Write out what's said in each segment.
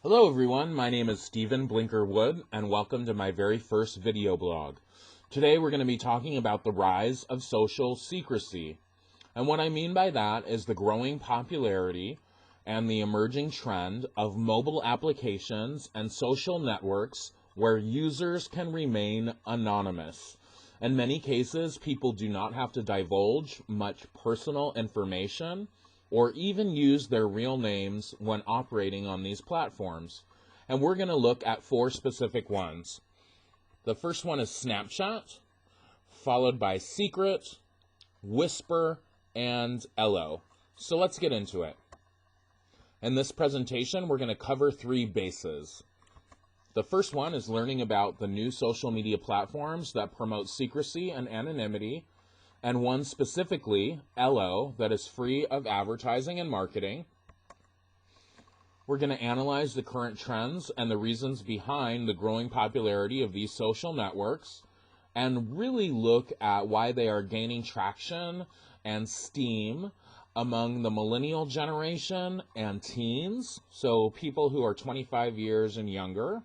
Hello everyone, my name is Stephen Blinker Wood, and welcome to my very first video blog. Today we're going to be talking about the rise of social secrecy. And what I mean by that is the growing popularity and the emerging trend of mobile applications and social networks where users can remain anonymous. In many cases, people do not have to divulge much personal information or even use their real names when operating on these platforms. And we're going to look at four specific ones. The first one is Snapchat, followed by Secret, Whisper, and Elo. So let's get into it. In this presentation, we're going to cover three bases. The first one is learning about the new social media platforms that promote secrecy and anonymity, and one specifically, Elo, that is free of advertising and marketing. We're going to analyze the current trends and the reasons behind the growing popularity of these social networks, and really look at why they are gaining traction and steam among the millennial generation and teens, so people who are 25 years and younger.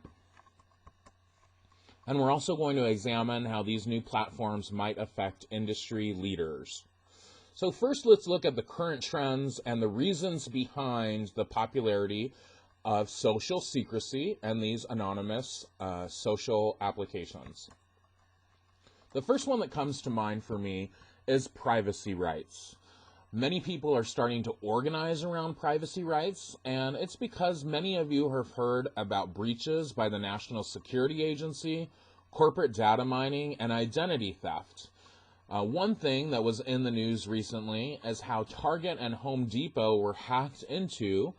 And we're also going to examine how these new platforms might affect industry leaders. So first, let's look at the current trends and the reasons behind the popularity of social secrecy and these anonymous social applications. The first one that comes to mind for me is privacy rights. Many people are starting to organize around privacy rights, and it's because many of you have heard about breaches by the National Security Agency, corporate data mining, and identity theft. One thing that was in the news recently is how Target and Home Depot were hacked into,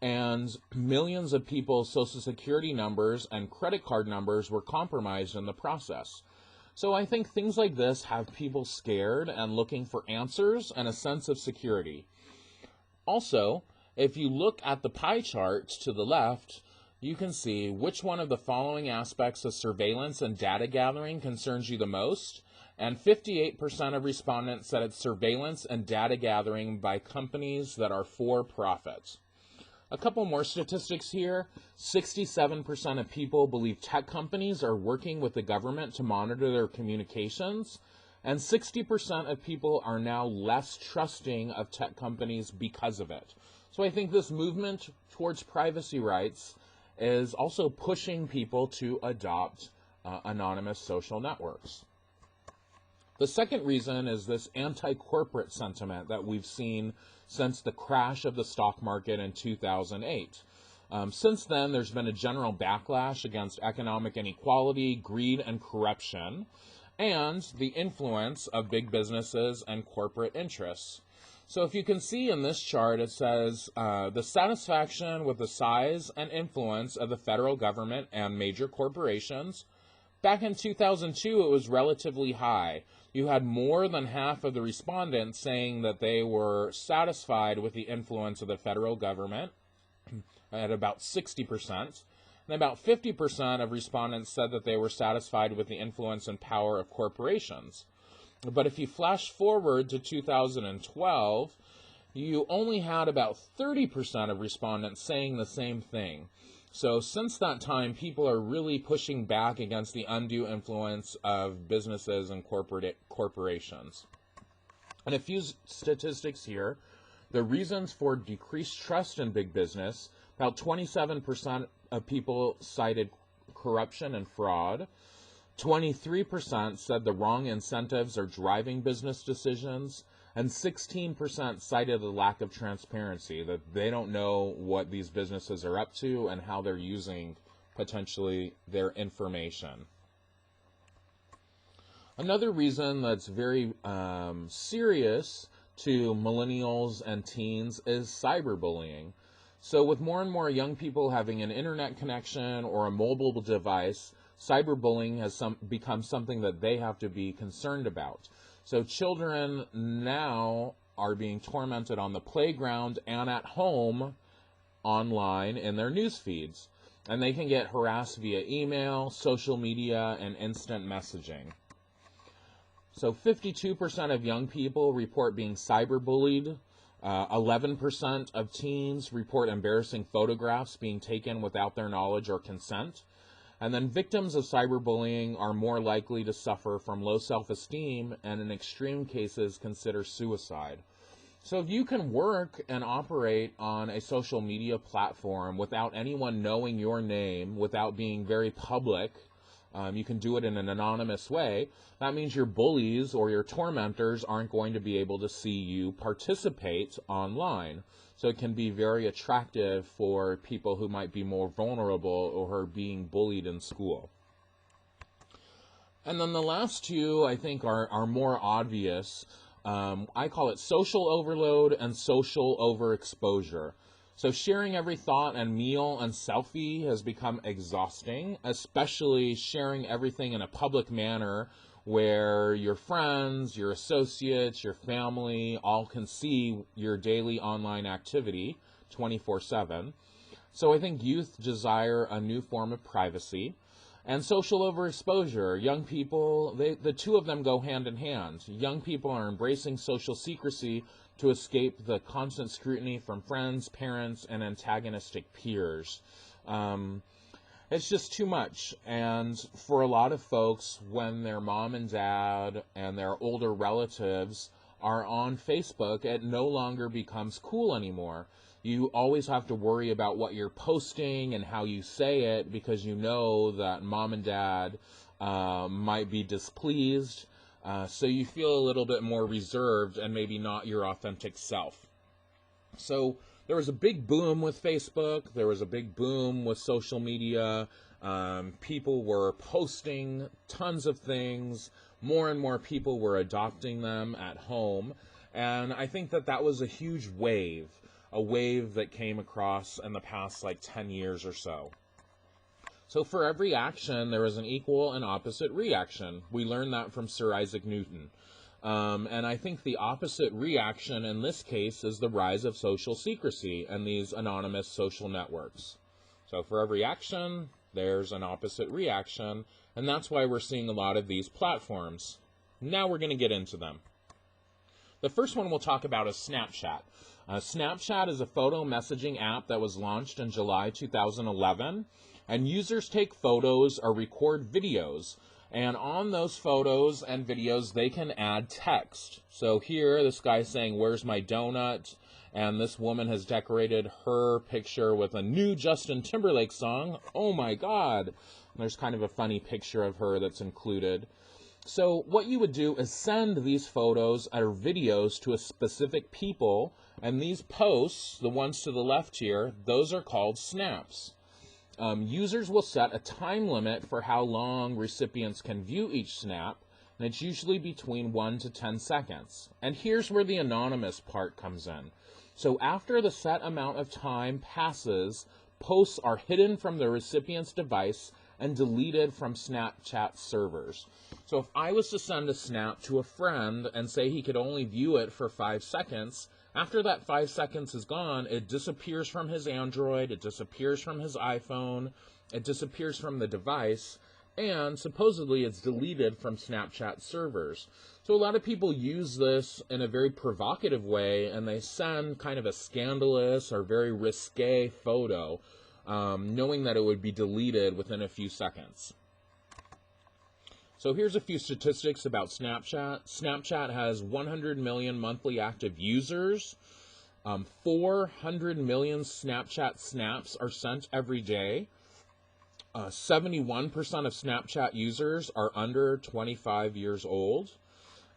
and millions of people's social security numbers and credit card numbers were compromised in the process. So I think things like this have people scared and looking for answers and a sense of security. Also, if you look at the pie chart to the left, you can see which one of the following aspects of surveillance and data gathering concerns you the most, and 58% of respondents said it's surveillance and data gathering by companies that are for profit. A couple more statistics here. 67% of people believe tech companies are working with the government to monitor their communications, and 60% of people are now less trusting of tech companies because of it. So I think this movement towards privacy rights is also pushing people to adopt anonymous social networks. The second reason is this anti-corporate sentiment that we've seen since the crash of the stock market in 2008. Since then, there's been a general backlash against economic inequality, greed, and corruption, and the influence of big businesses and corporate interests. So if you can see in this chart, it says the satisfaction with the size and influence of the federal government and major corporations. Back in 2002, it was relatively high. You had more than half of the respondents saying that they were satisfied with the influence of the federal government, at about 60%. And about 50% of respondents said that they were satisfied with the influence and power of corporations. But if you flash forward to 2012, you only had about 30% of respondents saying the same thing. So since that time, people are really pushing back against the undue influence of businesses and corporations. And a few statistics here. The reasons for decreased trust in big business, about 27% of people cited corruption and fraud. 23% said the wrong incentives are driving business decisions, and 16% cited the lack of transparency, that they don't know what these businesses are up to and how they're using potentially their information. Another reason that's very serious to millennials and teens is cyberbullying. So with more and more young people having an internet connection or a mobile device, cyberbullying has become something that they have to be concerned about. So children now are being tormented on the playground and at home online in their news feeds. And they can get harassed via email, social media, and instant messaging. So 52% of young people report being cyberbullied 11% of teens report embarrassing photographs being taken without their knowledge or consent. And then victims of cyberbullying are more likely to suffer from low self-esteem and in extreme cases consider suicide. So if you can work and operate on a social media platform without anyone knowing your name, without being very public, you can do it in an anonymous way, that means your bullies or your tormentors aren't going to be able to see you participate online. So it can be very attractive for people who might be more vulnerable or are being bullied in school. And then the last two, I think, are more obvious. I call it social overload and social overexposure. So sharing every thought and meal and selfie has become exhausting, especially sharing everything in a public manner where your friends, your associates, your family all can see your daily online activity 24/7. So I think youth desire a new form of privacy. And social overexposure, young people, the two of them go hand in hand. Young people are embracing social secrecy to escape the constant scrutiny from friends, parents, and antagonistic peers. It's just too much. And for a lot of folks, when their mom and dad and their older relatives are on Facebook, it no longer becomes cool anymore. You always have to worry about what you're posting and how you say it because you know that mom and dad might be displeased. So you feel a little bit more reserved and maybe not your authentic self. So there was a big boom with Facebook. There was a big boom with social media. People were posting tons of things. More and more people were adopting them at home. And I think that was a huge wave, a wave that came across in the past 10 years or so. So for every action, there is an equal and opposite reaction. We learned that from Sir Isaac Newton. And I think the opposite reaction in this case is the rise of social secrecy and these anonymous social networks. So for every action, there's an opposite reaction, and that's why we're seeing a lot of these platforms. Now we're going to get into them. The first one we'll talk about is Snapchat. Snapchat is a photo messaging app that was launched in July 2011, and users take photos or record videos. And on those photos and videos, they can add text. So here, this guy's saying, "Where's my donut?" And this woman has decorated her picture with a new Justin Timberlake song. Oh my God. And there's kind of a funny picture of her that's included. So what you would do is send these photos or videos to a specific people. And these posts, the ones to the left here, those are called snaps. Users will set a time limit for how long recipients can view each snap, and it's usually between 1 to 10 seconds. And here's where the anonymous part comes in. So after the set amount of time passes, posts are hidden from the recipient's device and deleted from Snapchat servers. So if I was to send a snap to a friend and say he could only view it for 5 seconds, after that 5 seconds is gone, it disappears from his Android, it disappears from his iPhone, it disappears from the device, and supposedly it's deleted from Snapchat servers. So a lot of people use this in a very provocative way, and they send kind of a scandalous or very risque photo, knowing that it would be deleted within a few seconds. So here's a few statistics about Snapchat. Snapchat has 100 million monthly active users. 400 million Snapchat snaps are sent every day. 71% of Snapchat users are under 25 years old.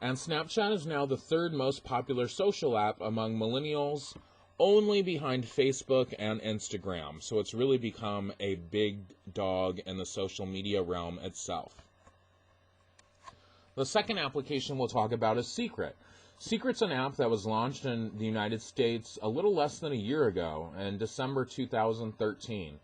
And Snapchat is now the third most popular social app among millennials, only behind Facebook and Instagram. So it's really become a big dog in the social media realm itself. The second application we'll talk about is Secret. Secret's an app that was launched in the United States a little less than a year ago, in December 2013.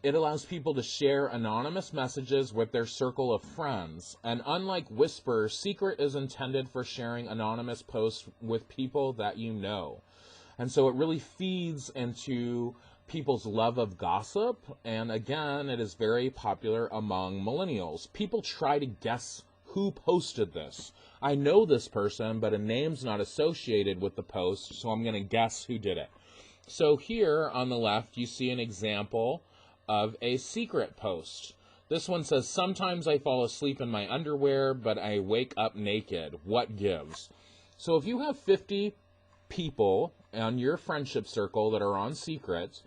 It allows people to share anonymous messages with their circle of friends. And unlike Whisper, Secret is intended for sharing anonymous posts with people that you know. And so it really feeds into people's love of gossip. And again, it is very popular among millennials. People try to guess who posted this. I know this person, but a name's not associated with the post, so I'm going to guess who did it. So here on the left, you see an example of a secret post. This one says, sometimes I fall asleep in my underwear, but I wake up naked. What gives? So if you have 50 people on your friendship circle that are on Secret,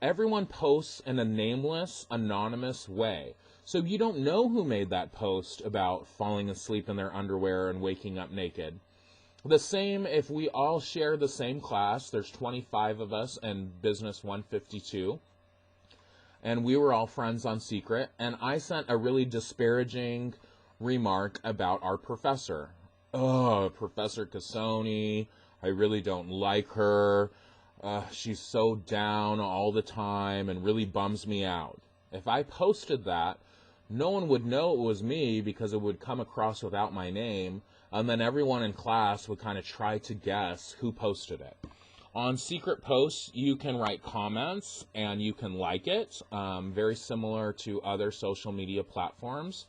everyone posts in a nameless, anonymous way. So you don't know who made that post about falling asleep in their underwear and waking up naked. The same if we all share the same class. There's 25 of us in Business 152. And we were all friends on Secret. And I sent a really disparaging remark about our professor. Oh, Professor Cassoni, I really don't like her. She's so down all the time and really bums me out. If I posted that, no one would know it was me because it would come across without my name, and then everyone in class would kind of try to guess who posted it. On Secret posts, you can write comments and you can like it, very similar to other social media platforms.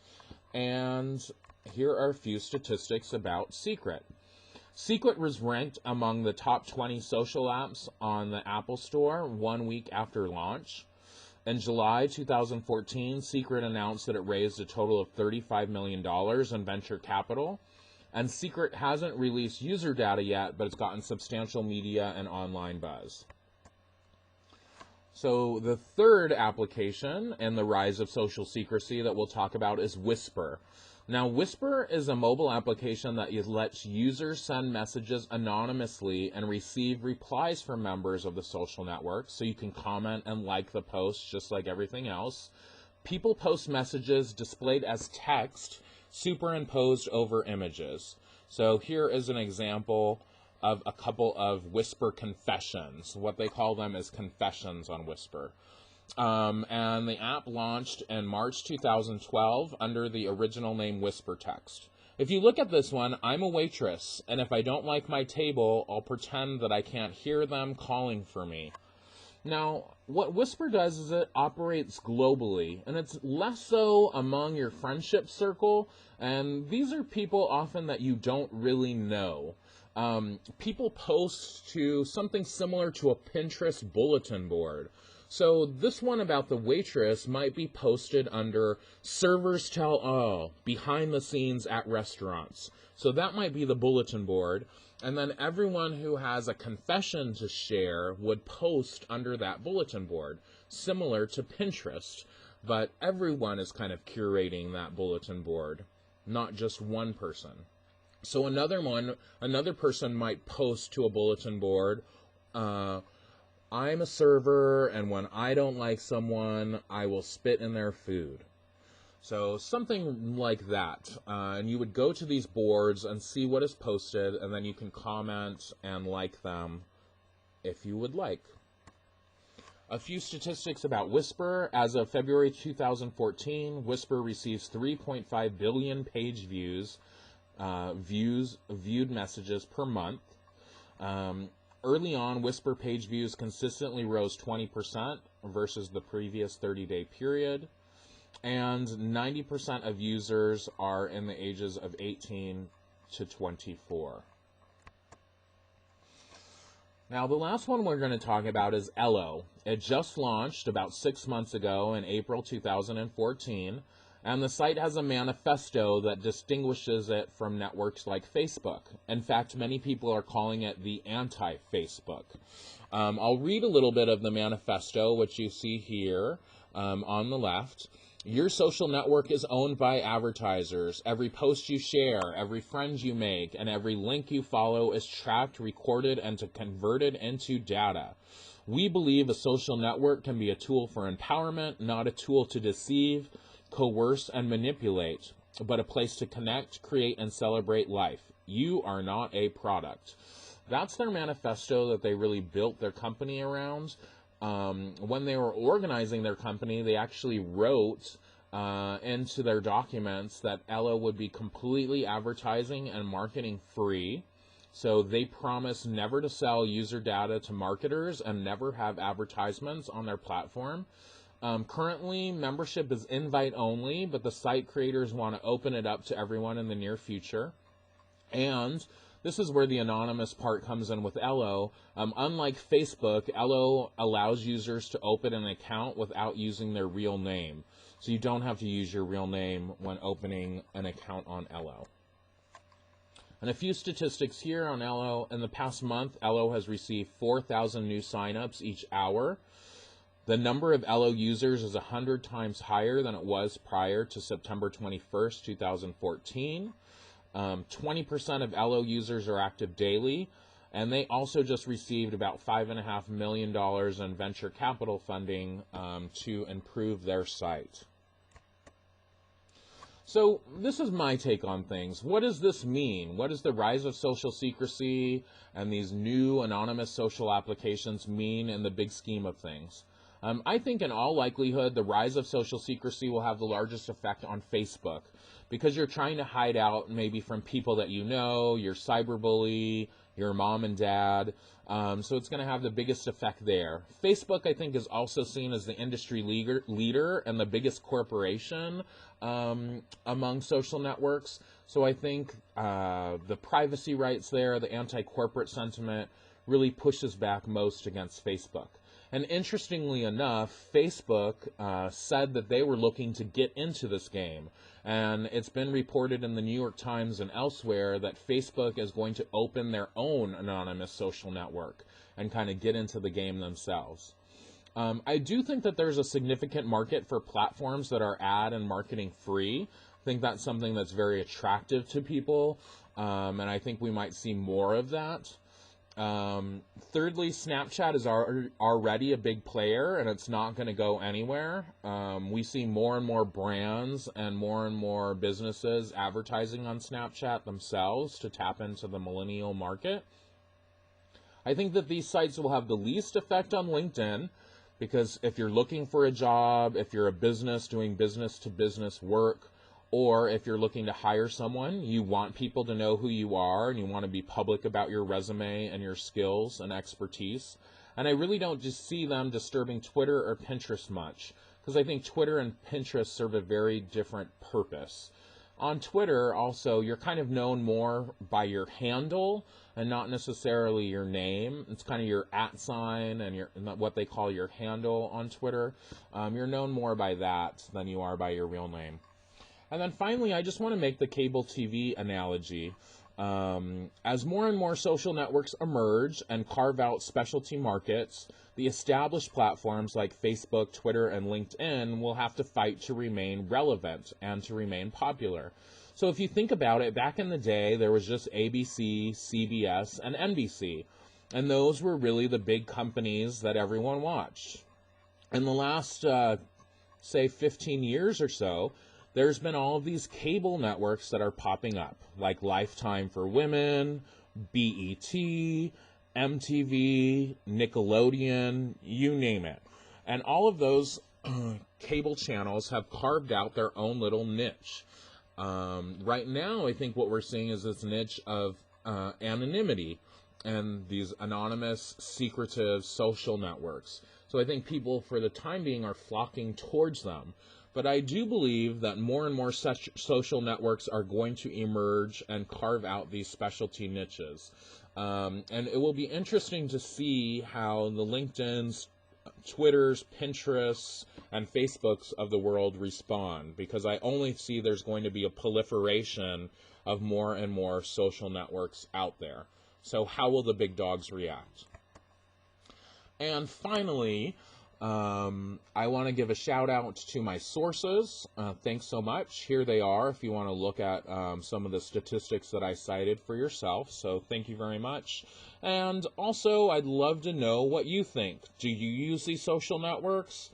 And here are a few statistics about Secret. Secret was ranked among the top 20 social apps on the Apple Store 1 week after launch. In July 2014, Secret announced that it raised a total of $35 million in venture capital. And Secret hasn't released user data yet, but it's gotten substantial media and online buzz. So the third application in the rise of social secrecy that we'll talk about is Whisper. Now, Whisper is a mobile application that lets users send messages anonymously and receive replies from members of the social network, so you can comment and like the post just like everything else. People post messages displayed as text superimposed over images. So here is an example of a couple of Whisper confessions. What they call them is confessions on Whisper. And the app launched in March 2012 under the original name Whisper Text. If you look at this one, I'm a waitress, and if I don't like my table, I'll pretend that I can't hear them calling for me. Now, what Whisper does is it operates globally, and it's less so among your friendship circle, and these are people often that you don't really know. People post to something similar to a Pinterest bulletin board. So this one about the waitress might be posted under servers tell all, behind the scenes at restaurants. So that might be the bulletin board. And then everyone who has a confession to share would post under that bulletin board, similar to Pinterest. But everyone is kind of curating that bulletin board, not just one person. So another person might post to a bulletin board, I'm a server, and when I don't like someone, I will spit in their food. So something like that. And you would go to these boards and see what is posted, and then you can comment and like them if you would like. A few statistics about Whisper. As of February 2014, Whisper receives 3.5 billion page views, viewed messages per month. Early on, Whisper page views consistently rose 20% versus the previous 30-day period, and 90% of users are in the ages of 18 to 24. Now, the last one we're going to talk about is Ello. It just launched about 6 months ago in April 2014, and the site has a manifesto that distinguishes it from networks like Facebook. In fact, many people are calling it the anti-Facebook. I'll read a little bit of the manifesto, which you see here on the left. Your social network is owned by advertisers. Every post you share, every friend you make, and every link you follow is tracked, recorded, and converted into data. We believe a social network can be a tool for empowerment, not a tool to deceive, coerce, and manipulate, but a place to connect, create, and celebrate life. You are not a product. That's their manifesto that they really built their company around. When they were organizing their company, they actually wrote into their documents that Ello would be completely advertising and marketing free. So they promise never to sell user data to marketers and never have advertisements on their platform. Currently, membership is invite only, but the site creators want to open it up to everyone in the near future. And this is where the anonymous part comes in with Elo. Unlike Facebook, Elo allows users to open an account without using their real name. So you don't have to use your real name when opening an account on Elo. And a few statistics here on Elo. In the past month, Elo has received 4,000 new signups each hour. The number of Elo users is 100 times higher than it was prior to September 21st, 2014. 20% of Elo users are active daily, and they also just received about $5.5 million in venture capital funding to improve their site. So this is my take on things. What does this mean? What does the rise of social secrecy and these new anonymous social applications mean in the big scheme of things? I think in all likelihood, the rise of social secrecy will have the largest effect on Facebook, because you're trying to hide out maybe from people that you know, your cyberbully, your mom and dad. So it's going to have the biggest effect there. Facebook, I think, is also seen as the industry leader and the biggest corporation among social networks. So I think the privacy rights there, the anti-corporate sentiment, really pushes back most against Facebook. And interestingly enough, Facebook said that they were looking to get into this game. And it's been reported in the New York Times and elsewhere that Facebook is going to open their own anonymous social network and kind of get into the game themselves. I do think that there's a significant market for platforms that are ad and marketing free. I think that's something that's very attractive to people, and I think we might see more of that. Thirdly, Snapchat is already a big player, and it's not going to go anywhere. We see more and more brands and more businesses advertising on Snapchat themselves to tap into the millennial market. I think that these sites will have the least effect on LinkedIn, because if you're looking for a job, if you're a business doing business-to-business work, or if you're looking to hire someone, you want people to know who you are, and you want to be public about your resume and your skills and expertise. And I really don't just see them disturbing Twitter or Pinterest much, because I think Twitter and Pinterest serve a very different purpose. On Twitter, also, you're kind of known more by your handle and not necessarily your name. It's kind of your @ sign and what they call your handle on Twitter. You're known more by that than you are by your real name. And then finally, I just want to make the cable TV analogy. As more and more social networks emerge and carve out specialty markets, the established platforms like Facebook, Twitter, and LinkedIn will have to fight to remain relevant and to remain popular. So if you think about it, back in the day, there was just ABC, CBS, and NBC. And those were really the big companies that everyone watched. In the last, say, 15 years or so, there's been all of these cable networks that are popping up, like Lifetime for Women, BET, MTV, Nickelodeon, you name it. And all of those cable channels have carved out their own little niche. Right now, I think what we're seeing is this niche of anonymity and these anonymous, secretive social networks. So I think people, for the time being, are flocking towards them. But I do believe that more and more such social networks are going to emerge and carve out these specialty niches. And it will be interesting to see how the LinkedIns, Twitters, Pinterests, and Facebooks of the world respond, because I only see there's going to be a proliferation of more and more social networks out there. So how will the big dogs react? And finally, I want to give a shout out to my sources. Thanks so much. Here they are if you want to look at some of the statistics that I cited for yourself. So thank you very much. And also, I'd love to know what you think. Do you use these social networks?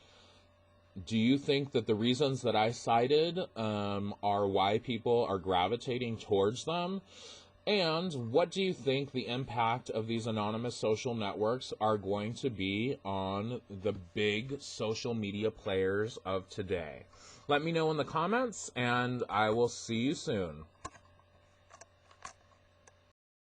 Do you think that the reasons that I cited are why people are gravitating towards them? And what do you think the impact of these anonymous social networks are going to be on the big social media players of today? Let me know in the comments, and I will see you soon.